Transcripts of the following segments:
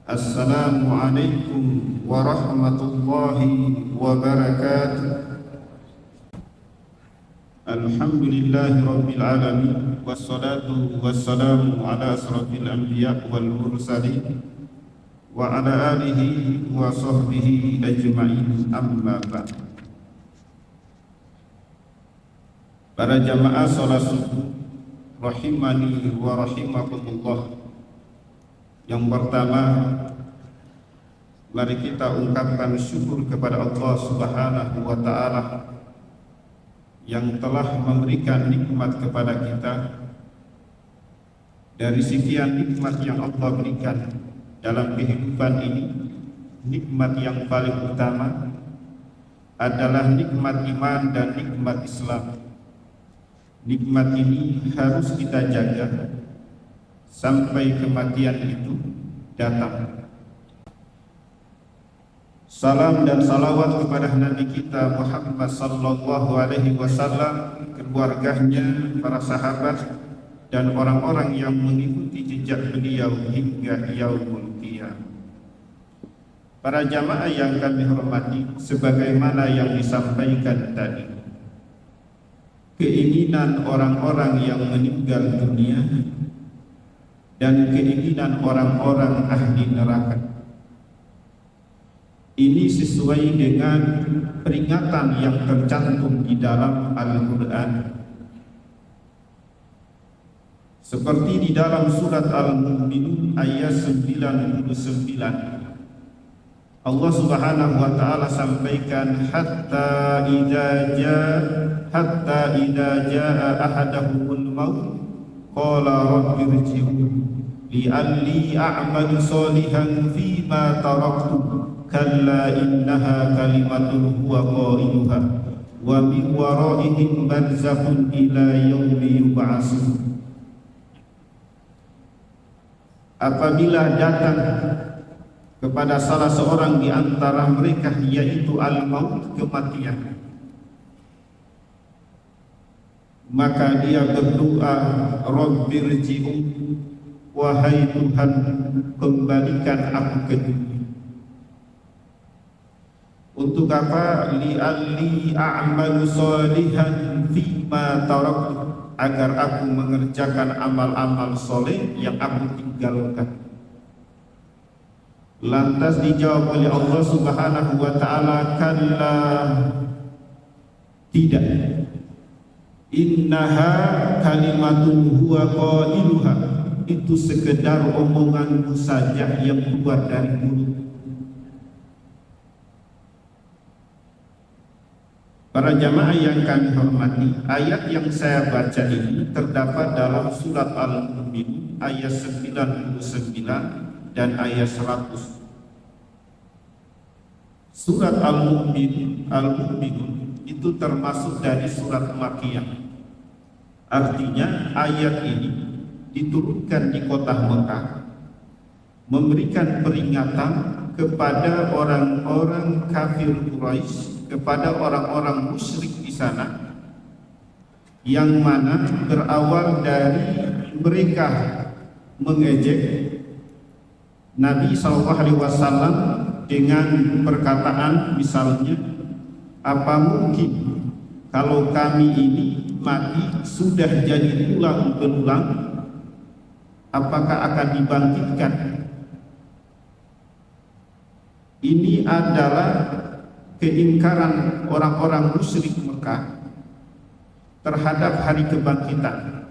Assalamualaikum warahmatullahi wabarakatuh. Alhamdulillahi rabbil alamin, wassalatu wassalamu ala asrafil anbiya wal mursalin wa ala alihi wa sahbihi ajma'in, amma ba'd. Para jamaah salat subuh rahimani wa rahimakumullah. Yang pertama, mari kita ungkapkan syukur kepada Allah Subhanahu wa ta'ala yang telah memberikan nikmat kepada kita. Dari sekian nikmat yang Allah berikan dalam kehidupan ini, nikmat yang paling utama adalah nikmat iman dan nikmat Islam. Nikmat ini harus kita jaga sampai kematian itu datang. Salam dan salawat kepada Nabi kita Muhammad sallallahu alaihi wasallam, keluarganya, para sahabat, dan orang-orang yang mengikuti jejak beliau hingga yaumul qiyamah. Para jamaah yang kami hormati, sebagaimana yang disampaikan tadi, keinginan orang-orang yang meninggal dunia dan keinginan orang-orang ahli neraka ini sesuai dengan peringatan yang tercantum di dalam Al-Quran. Seperti di dalam surat Al-Mu'minun ayat 99, Allah Subhanahu wa ta'ala sampaikan, hatta idza jaa ahadahumul maut qala rabbi irji'un li'alli a'malu sholihan fima taraktu kalla innaha kalimatun huwa qailuha wa min waraihim barzakhun ila yaumi yub'atsun. Apabila datang kepada salah seorang di antara mereka, yaitu al-maut, kematian, maka dia berdoa, Rabbirji'un, wahai Tuhan, kembalikan aku ke dunia. Untuk apa? Li'alli a'malu sholihan fima taraktu, agar aku mengerjakan amal-amal soleh yang aku tinggalkan. Lantas dijawab oleh Allah Subhanahu wa ta'ala, kalla, tidak, innaha kalimatun huwa qailuha, itu sekedar omonganmu saja yang keluar dari mulut. Para jamaah yang kami hormati, ayat yang saya baca ini terdapat dalam surat Al-Mu'minun ayat 99 dan ayat 100. Surat Al-Mu'minun itu termasuk dari surat Makkiyah. Artinya ayat ini diturunkan di kota Mekah, memberikan peringatan kepada orang-orang kafir Quraisy, kepada orang-orang musyrik di sana, yang mana berawal dari mereka mengejek Nabi SAW dengan perkataan misalnya, apa mungkin kalau kami ini mati sudah jadi tulang belulang, apakah akan dibangkitkan? Ini adalah keingkaran orang-orang musyrik Mekah terhadap hari kebangkitan.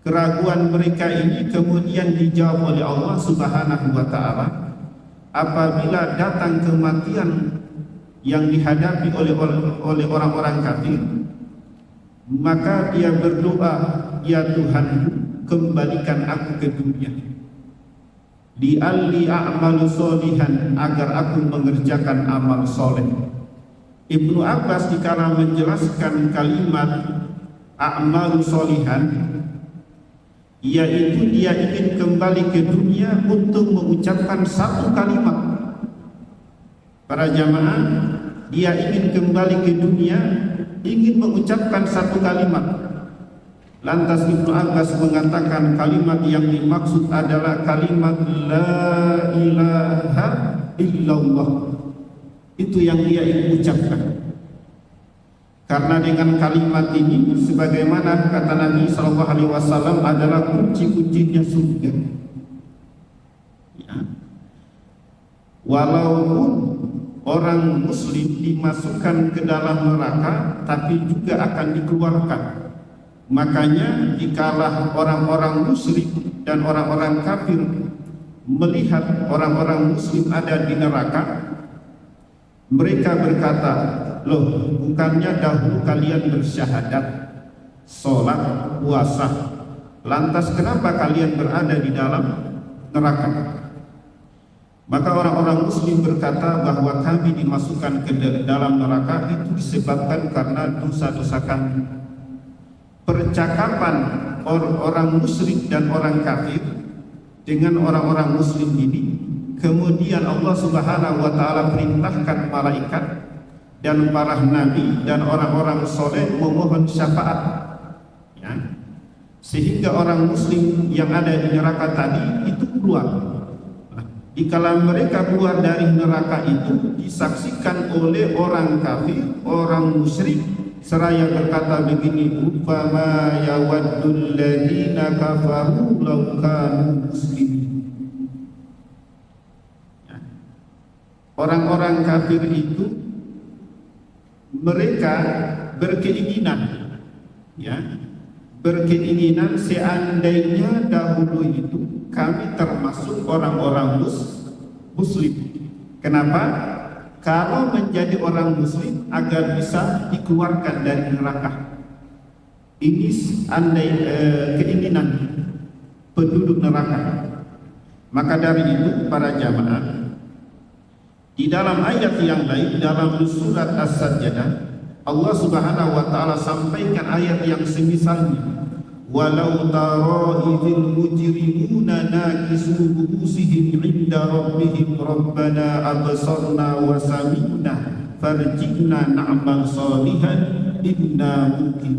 Keraguan mereka ini kemudian dijawab oleh Allah Subhanahu wa ta'ala apabila datang kematian yang dihadapi oleh orang-orang kafir, maka dia berdoa, ya Tuhan, kembalikan aku ke dunia, li'alli a'malu sholihan, agar aku mengerjakan amal soleh. Ibnu Abbas dikala menjelaskan kalimat a'malu sholihan, yaitu dia ingin kembali ke dunia untuk mengucapkan satu kalimat. Para jamaah, dia ingin kembali ke dunia, ingin mengucapkan satu kalimat. Lantas Ibnu Abbas mengatakan kalimat yang dimaksud adalah kalimat la ilaha illallah. Itu yang dia ucapkan. Karena dengan kalimat ini, sebagaimana kata Nabi SAW, adalah kunci-kuncinya surga. Ya. Walaupun orang Muslim dimasukkan ke dalam neraka, tapi juga akan dikeluarkan. Makanya dikalah orang-orang musyrik dan orang-orang kafir melihat orang-orang Muslim ada di neraka, mereka berkata, loh, bukannya dahulu kalian bersyahadat, sholat, puasa, lantas kenapa kalian berada di dalam neraka? Maka orang-orang Muslim berkata bahwa kami dimasukkan ke dalam neraka itu disebabkan karena dosa-dosa kami. Percakapan orang musyrik dan orang kafir dengan orang-orang Muslim ini, kemudian Allah Subhanahu wa Ta'ala perintahkan malaikat dan para nabi dan orang-orang soleh memohon syafaat, ya. Sehingga orang Muslim yang ada di neraka tadi itu keluar. Dikala mereka keluar dari neraka itu disaksikan oleh orang kafir, orang musyrik, seraya berkata begini, "Uffama yawaddul ladzina kafaru law kanu muslimin." Orang-orang kafir itu mereka berkeinginan, ya, berkeinginan seandainya dahulu itu kami termasuk orang-orang muslim. Kenapa? Kalau menjadi orang muslim agar bisa dikeluarkan dari neraka. Ini keinginan penduduk neraka. Maka dari itu para jamaah, di dalam ayat yang lain dalam surat As-Sajdah, Allah Subhanahu wa Ta'ala sampaikan ayat yang semisalnya. Walau tara idzil mujrimuna nakisu ru'usihim 'inda rabbihim rabbana absarna wa sami'na farji'na na'mal shalihan inna muqim.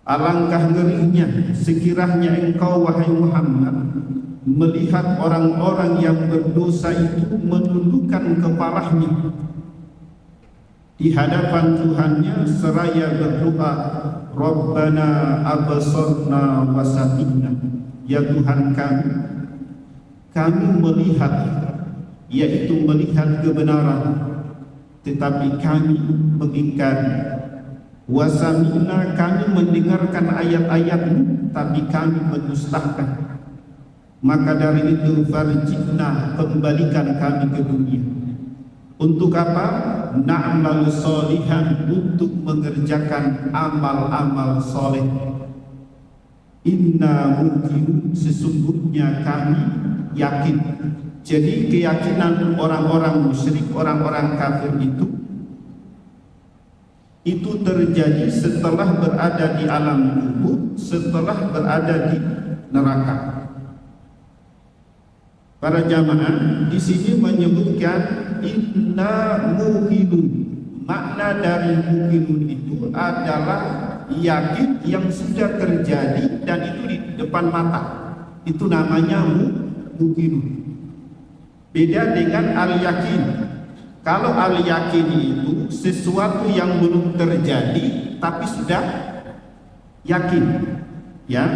Alangkah ngerinya sekiranya engkau wahai Muhammad melihat orang-orang yang berdosa itu menundukkan kepalanya di hadapan Tuhannya seraya berdoa, Rabbana absarna wa sami'na. Ya Tuhan kami melihat, yaitu melihat kebenaran, tetapi kami mengingkari. Wa sami'na, kami mendengarkan ayat-ayat-Mu, tapi kami mendustakan. Maka dari itu farji'na, kembalikan kami ke dunia. Untuk apa? Na'mal sholihan, untuk mengerjakan amal-amal soleh. Inna mungkin, sesungguhnya kami yakin. Jadi keyakinan orang-orang musyrik, orang-orang kafir itu terjadi setelah berada di alam kubur, setelah berada di neraka. Para jamaah di sini menyebutkan inna muqinun. Makna dari muqinun itu adalah yakin yang sudah terjadi dan itu di depan mata. Itu namanya muqinun. Beda dengan al-yakin. Kalau al-yakin itu sesuatu yang belum terjadi tapi sudah yakin. Ya,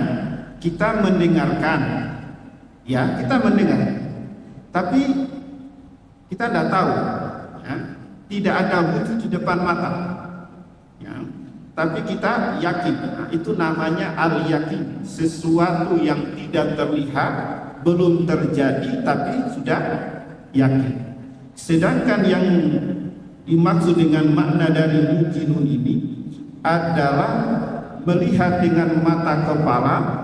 kita mendengarkan. Ya, kita mendengar, tapi kita tidak tahu, ya, tidak ada wujud di depan mata, ya, tapi kita yakin. Nah, itu namanya al-yakin, sesuatu yang tidak terlihat, belum terjadi, tapi sudah yakin. Sedangkan yang dimaksud dengan makna dari muqinun ini adalah melihat dengan mata kepala,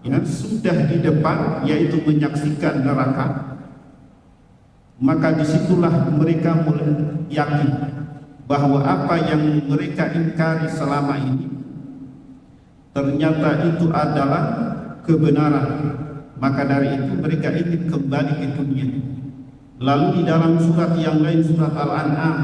yang sudah di depan, yaitu menyaksikan neraka. Maka disitulah mereka mulai yakin bahwa apa yang mereka ingkari selama ini ternyata itu adalah kebenaran. Maka dari itu mereka ingin kembali ke dunia. Lalu di dalam surat yang lain, surat Al-An'am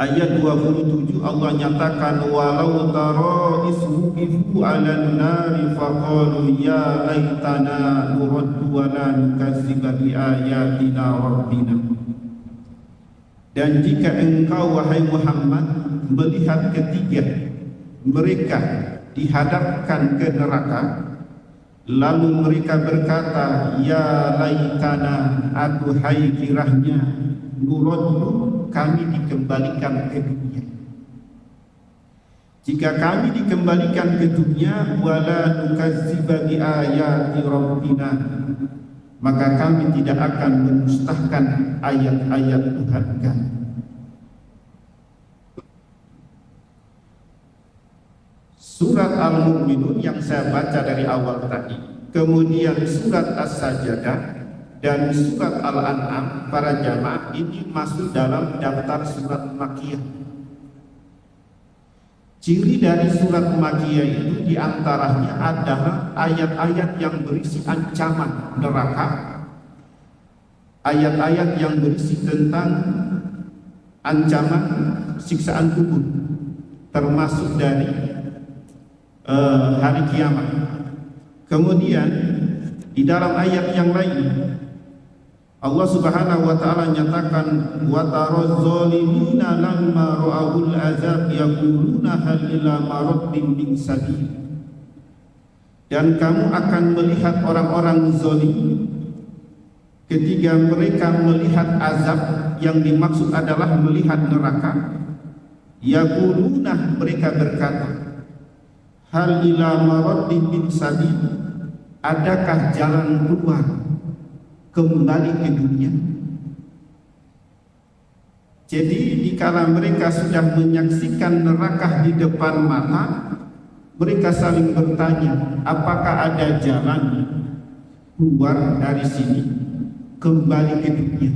Ayat 27 Allah nyatakan walau tara isbuqifu 'alan nari faqalu ya laitana nuraddu wa la nukazziba bi ayatina rabbina. Dan jika engkau wahai Muhammad melihat ketiga mereka dihadapkan ke neraka, lalu mereka berkata ya laitana, aduhai kirahnya, nuraddu, kami dikembalikan ke dunia. Jika kami dikembalikan ke dunia, wala nukazziba bi ayati rabbina, maka kami tidak akan mendustakan ayat-ayat Tuhan kami. Surat Al-Mu'minun yang saya baca dari awal tadi, kemudian surat As-Sajdah dan surat Al-An'am, para jamaah ini masuk dalam daftar surat Makkiyah. Ciri dari surat Makkiyah itu diantaranya adalah ayat-ayat yang berisi ancaman neraka, ayat-ayat yang berisi tentang ancaman siksaan kubur, termasuk dari hari kiamat. Kemudian di dalam ayat yang lain Allah Subhanahu wa taala nyatakan wa taraz zalimina lamma ra'ul azab yaquluna hal ila maraddin min sabil. Dan kamu akan melihat orang-orang zalim ketika mereka melihat azab, yang dimaksud adalah melihat neraka, yaquluna, mereka berkata, hal ila maraddin min sabil, adakah jalan keluar kembali ke dunia? Jadi dikala mereka sudah menyaksikan neraka di depan mata, mereka saling bertanya, apakah ada jalan keluar dari sini kembali ke dunia?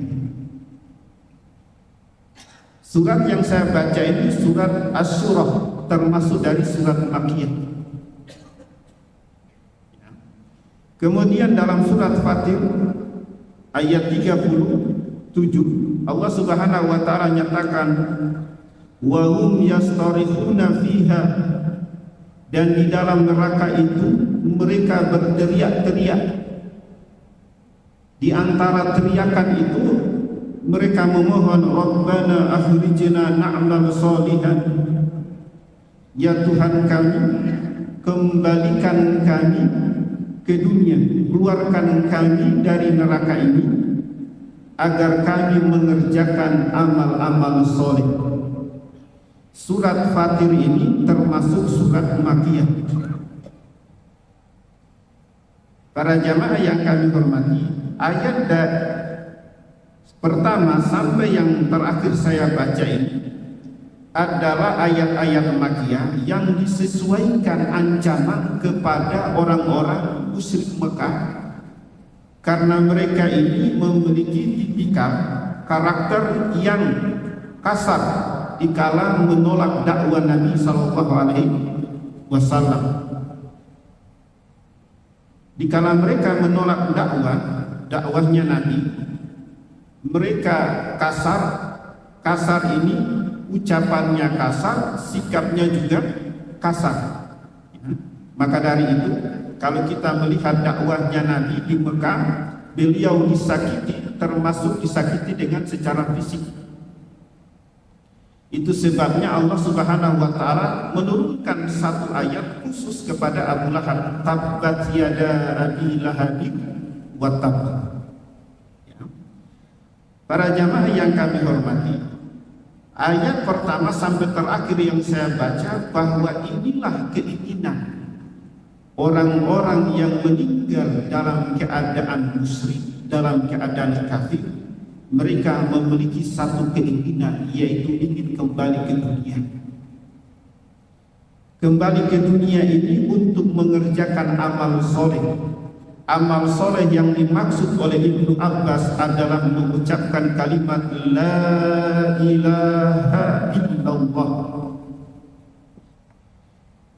Surat yang saya baca ini surat Asy-Syura, termasuk dari surat Makkiyah. Kemudian dalam surat Fatir ayat 37 Allah Subhanahu wa taala nyatakan wa hum yastarifuna fiha, dan di dalam neraka itu mereka berteriak-teriak. Di antara teriakan itu mereka memohon Rabbana akhrijna na'mal shalihan, ya Tuhan kami, kembalikan kami ke dunia, keluarkan kami dari neraka ini agar kami mengerjakan amal-amal soleh. Surat Fatir ini termasuk surat Makkiyah. Para jamaah yang kami hormati, ayat pertama sampai yang terakhir saya baca ini adalah ayat-ayat Makkiyah yang disesuaikan ancaman kepada orang-orang musyrik Mekah, karena mereka ini memiliki tipikal karakter yang kasar dikala menolak dakwah Nabi Sallallahu Alaihi Wasallam. Dikala mereka menolak dakwahnya Nabi, mereka kasar ini, ucapannya kasar, sikapnya juga kasar. Maka dari itu, kalau kita melihat dakwahnya Nabi di Mekah, beliau disakiti, termasuk disakiti dengan secara fisik. Itu sebabnya Allah Subhanahu wa taala menurunkan satu ayat khusus kepada Abu Lahab, tabbat yada abi lahabin wa tab. Para jamaah yang kami hormati, ayat pertama sampai terakhir yang saya baca bahwa inilah keinginan orang-orang yang meninggal dalam keadaan musyrik, dalam keadaan kafir. Mereka memiliki satu keinginan, yaitu ingin kembali ke dunia. Kembali ke dunia ini untuk mengerjakan amal soleh. Amal soleh yang dimaksud oleh Ibnu Abbas adalah mengucapkan kalimat La ilaha illallah.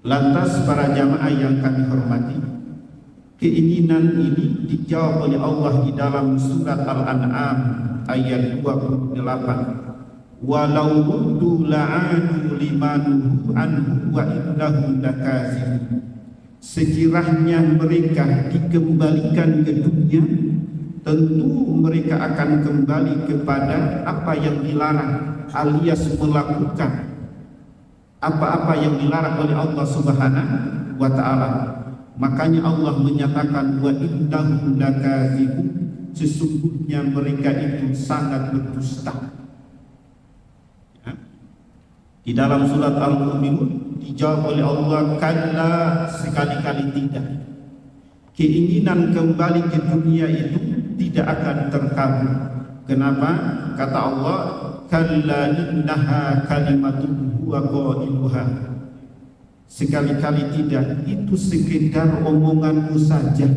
Lantas para jamaah yang kami hormati, keinginan ini dijawab oleh Allah di dalam surat Al-An'am ayat 28. walau ruddu la'anu limanuhu anhu wa innahum lakazibun. Sekiranya mereka dikembalikan ke dunia, tentu mereka akan kembali kepada apa yang dilarang, alias melakukan apa-apa yang dilarang oleh Allah Subhanahu wa ta'ala. Makanya Allah menyatakan wa innahum lakazibun, sesungguhnya mereka itu sangat berdusta. Ya. Di dalam surat Al-Mu'minun dijawab oleh Allah, kalla, sekali-kali tidak. Keinginan kembali ke dunia itu tidak akan terkabul. Kenapa? Kata Allah, kalla innaha kalimatun huwa qailuha. Sekali-kali tidak, itu sekedar omonganmu saja.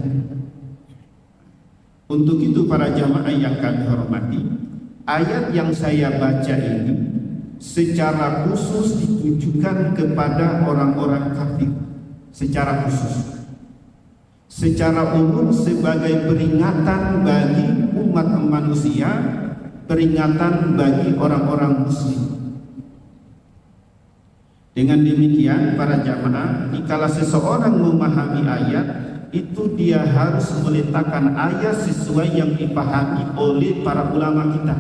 Untuk itu para jamaah yang kami hormati, ayat yang saya baca ini secara khusus ditujukan kepada orang-orang kafir secara khusus. Secara umum sebagai peringatan bagi umat manusia, peringatan bagi orang-orang muslim. Dengan demikian para jamaah, jikalau seseorang memahami ayat, itu dia harus meletakkan ayat sesuai yang dipahami oleh para ulama kita.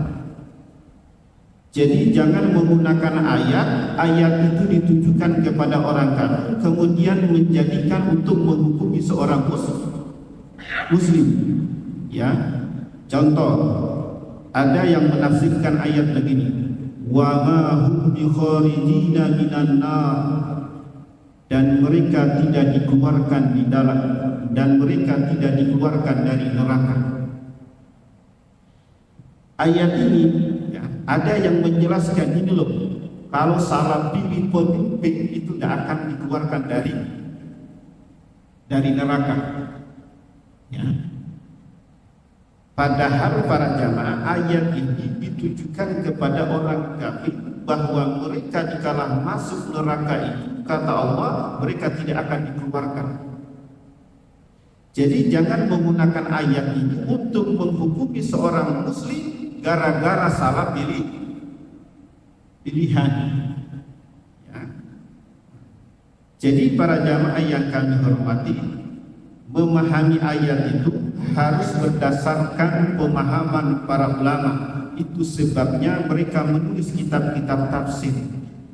Jadi jangan menggunakan ayat itu ditujukan kepada orang kafir, kemudian menjadikan untuk menghukumi seorang muslim. Ya, contoh, ada yang menafsirkan ayat begini, wa ma hum bi kharijina minan nar, dan mereka tidak dikeluarkan di dalam, dan mereka tidak dikeluarkan dari neraka. Ayat ini ya, ada yang menjelaskan ini loh, kalau salah pilih pemimpin itu tidak akan dikeluarkan dari neraka. Ya. Padahal para jamaah, ayat ini ditujukan kepada orang kafir bahwa mereka dikala masuk neraka itu, kata Allah, mereka tidak akan dikeluarkan. Jadi jangan menggunakan ayat ini untuk menghukumi seorang muslim gara-gara salah pilihan. Ya. Jadi para jamaah yang kami hormati, memahami ayat itu harus berdasarkan pemahaman para ulama. Itu sebabnya mereka menulis kitab-kitab tafsir.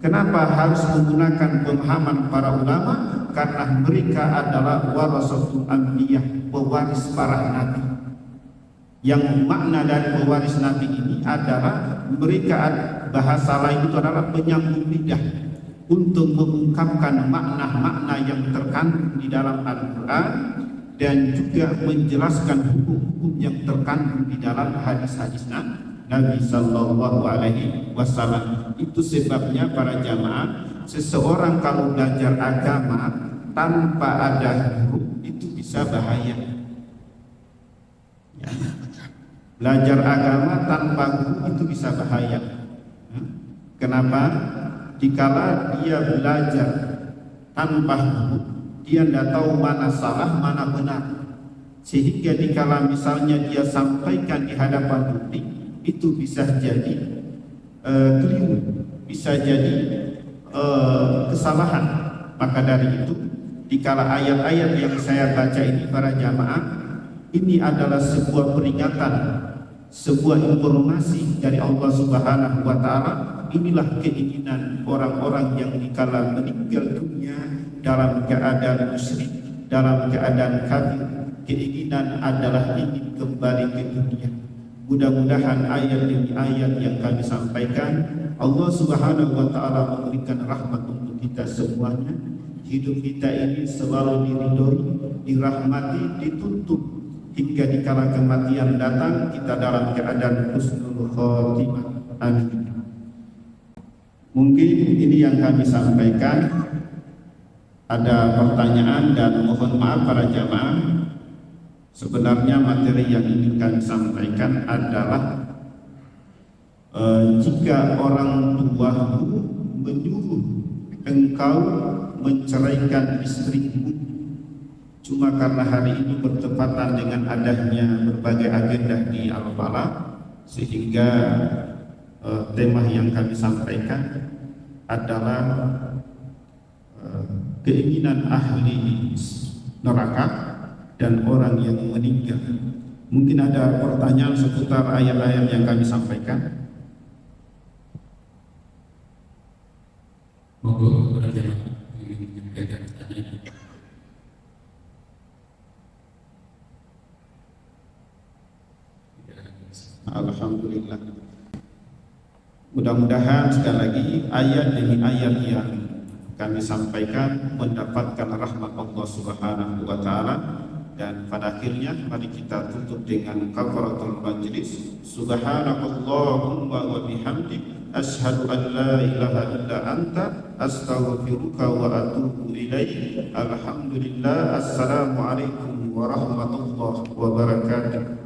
Kenapa harus menggunakan pemahaman para ulama? Karena mereka adalah warasatul anbiya, pewaris para nabi. Yang makna dari pewaris nabi ini adalah mereka, bahasa lain itu adalah penyambung lidah untuk mengungkapkan makna-makna yang terkandung di dalam Al-Quran dan juga menjelaskan hukum-hukum yang terkandung di dalam hadis-hadis Nabi Sallallahu Alaihi Wasallam. Itu sebabnya para jamaah, seseorang kalau belajar agama tanpa ada guru itu bisa bahaya. Ya. Belajar agama tanpa guru itu bisa bahaya. Kenapa? Dikala dia belajar tanpa guru, dia tidak tahu mana salah, mana benar. Sehingga dikala misalnya dia sampaikan di hadapan publik, itu bisa jadi keliru, bisa jadi kesalahan. Maka dari itu, dikala ayat-ayat yang saya baca ini para jamaah, ini adalah sebuah peringatan, sebuah informasi dari Allah Subhanahu wa ta'ala. Inilah keinginan orang-orang yang dikala meninggal dunia dalam keadaan musyrik, dalam keadaan kafir. Keinginan adalah ingin kembali ke dunia. Mudah-mudahan ayat demi ayat yang kami sampaikan, Allah Subhanahu wa ta'ala memberikan rahmat untuk kita semuanya. Hidup kita ini selalu diridhoi, dirahmati, dituntut, hingga dikala kematian datang kita dalam keadaan husnul khotimah. Amin. Mungkin ini yang kami sampaikan. Ada pertanyaan dan mohon maaf para jamaah. Sebenarnya materi yang ingin kami sampaikan adalah jika orang tuamu menyuruh engkau menceraikan istrimu cuma karena hari ini bertepatan dengan adanya berbagai agenda di Al-Falah, sehingga tema yang kami sampaikan adalah keinginan ahli neraka dan orang yang meninggal. Mungkin ada pertanyaan seputar ayat-ayat yang kami sampaikan. Monggo, berarti menyampaikan pertanyaan. Alhamdulillah. Mudah-mudahan sekali lagi ayat demi ayat yang kami sampaikan mendapatkan rahmat Allah Subhanahu wa taala. Dan pada akhirnya mari kita tutup dengan kafaratul majlis. Subhanakallahumma wa bihamdik asyhadu an la ilaha illa anta astaghfiruka wa atubu ilaik. Alhamdulillah. Assalamualaikum warahmatullahi wabarakatuh.